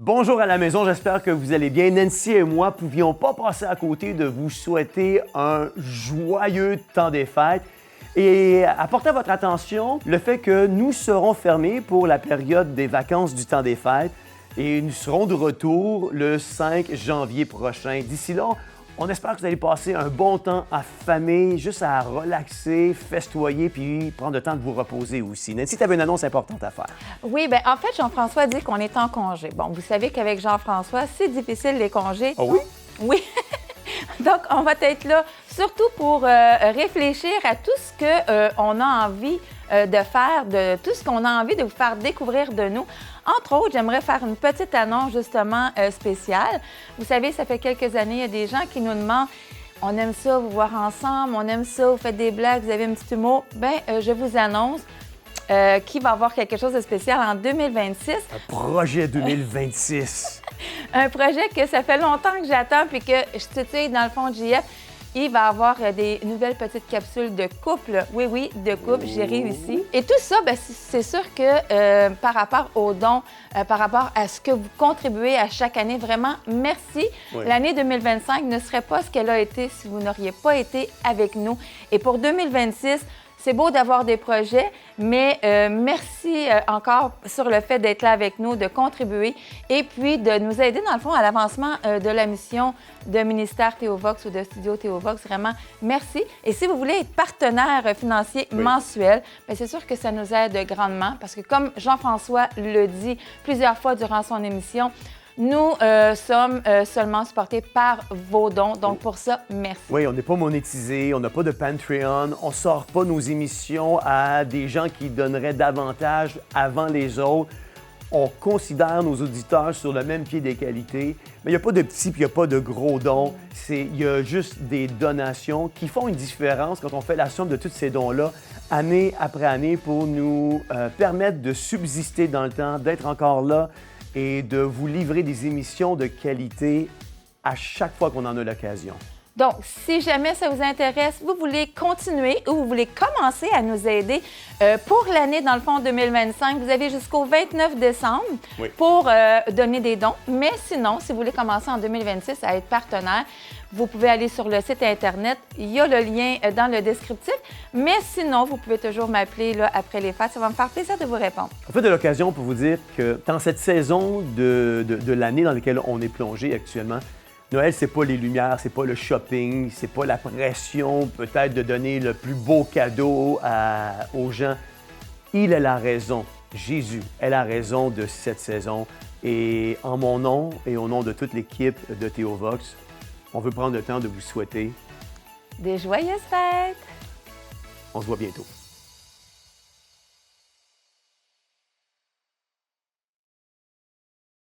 Bonjour à la maison, j'espère que vous allez bien. Nancy et moi ne pouvions pas passer à côté de vous souhaiter un joyeux temps des fêtes et apporter à votre attention le fait que nous serons fermés pour la période des vacances du temps des fêtes et nous serons de retour le 5 janvier prochain. D'ici là, on espère que vous allez passer un bon temps à famille, juste à relaxer, festoyer, puis prendre le temps de vous reposer aussi. Nancy, tu avais une annonce importante à faire. Oui, bien, en fait, Jean-François dit qu'on est en congé. Bon, vous savez qu'avec Jean-François, c'est difficile les congés. Ah oui? Oui. Donc, on va être là surtout pour réfléchir à tout ce qu'on a envie de faire, de tout ce qu'on a envie de vous faire découvrir de nous. Entre autres, j'aimerais faire une petite annonce justement spéciale. Vous savez, ça fait quelques années, il y a des gens qui nous demandent « On aime ça, vous voir ensemble, on aime ça, vous faites des blagues, vous avez un petit humour. » Bien, je vous annonce qu'il va y avoir quelque chose de spécial en 2026. Un projet 2026. Un projet que ça fait longtemps que j'attends puis que je titille dans le fond de JF. Il va y avoir des nouvelles petites capsules de couple. Oui, de couple, j'ai réussi. Et tout ça, bien, c'est sûr que par rapport aux dons, par rapport à ce que vous contribuez à chaque année, vraiment, merci. Oui. L'année 2025 ne serait pas ce qu'elle a été si vous n'auriez pas été avec nous. Et pour 2026, c'est beau d'avoir des projets, mais merci encore sur le fait d'être là avec nous, de contribuer et puis de nous aider, dans le fond, à l'avancement de la mission de ministère Théovox ou de Studio Théovox. Vraiment, merci. Et si vous voulez être partenaire financier mensuel, bien, c'est sûr que ça nous aide grandement parce que, comme Jean-François le dit plusieurs fois durant son émission, nous sommes seulement supportés par vos dons. Donc, pour ça, merci. Oui, on n'est pas monétisé, on n'a pas de Patreon, on ne sort pas nos émissions à des gens qui donneraient davantage avant les autres. On considère nos auditeurs sur le même pied d'égalité, mais il n'y a pas de petits puis il n'y a pas de gros dons. Il y a juste des donations qui font une différence quand on fait la somme de tous ces dons-là, année après année, pour nous permettre de subsister dans le temps, d'être encore là et de vous livrer des émissions de qualité à chaque fois qu'on en a l'occasion. Donc, si jamais ça vous intéresse, vous voulez continuer ou vous voulez commencer à nous aider pour l'année, dans le fond, 2025, vous avez jusqu'au 29 décembre pour donner des dons. Mais sinon, si vous voulez commencer en 2026 à être partenaire, vous pouvez aller sur le site Internet. Il y a le lien dans le descriptif. Mais sinon, vous pouvez toujours m'appeler là, après les fêtes. Ça va me faire plaisir de vous répondre. En fait, de l'occasion pour vous dire que dans cette saison de l'année dans laquelle on est plongé actuellement, Noël, c'est pas les lumières, c'est pas le shopping, c'est pas la pression peut-être de donner le plus beau cadeau aux gens. Il a la raison. Jésus est la raison de cette saison. Et en mon nom et au nom de toute l'équipe de Théovox, on veut prendre le temps de vous souhaiter Des joyeuses fêtes! On se voit bientôt.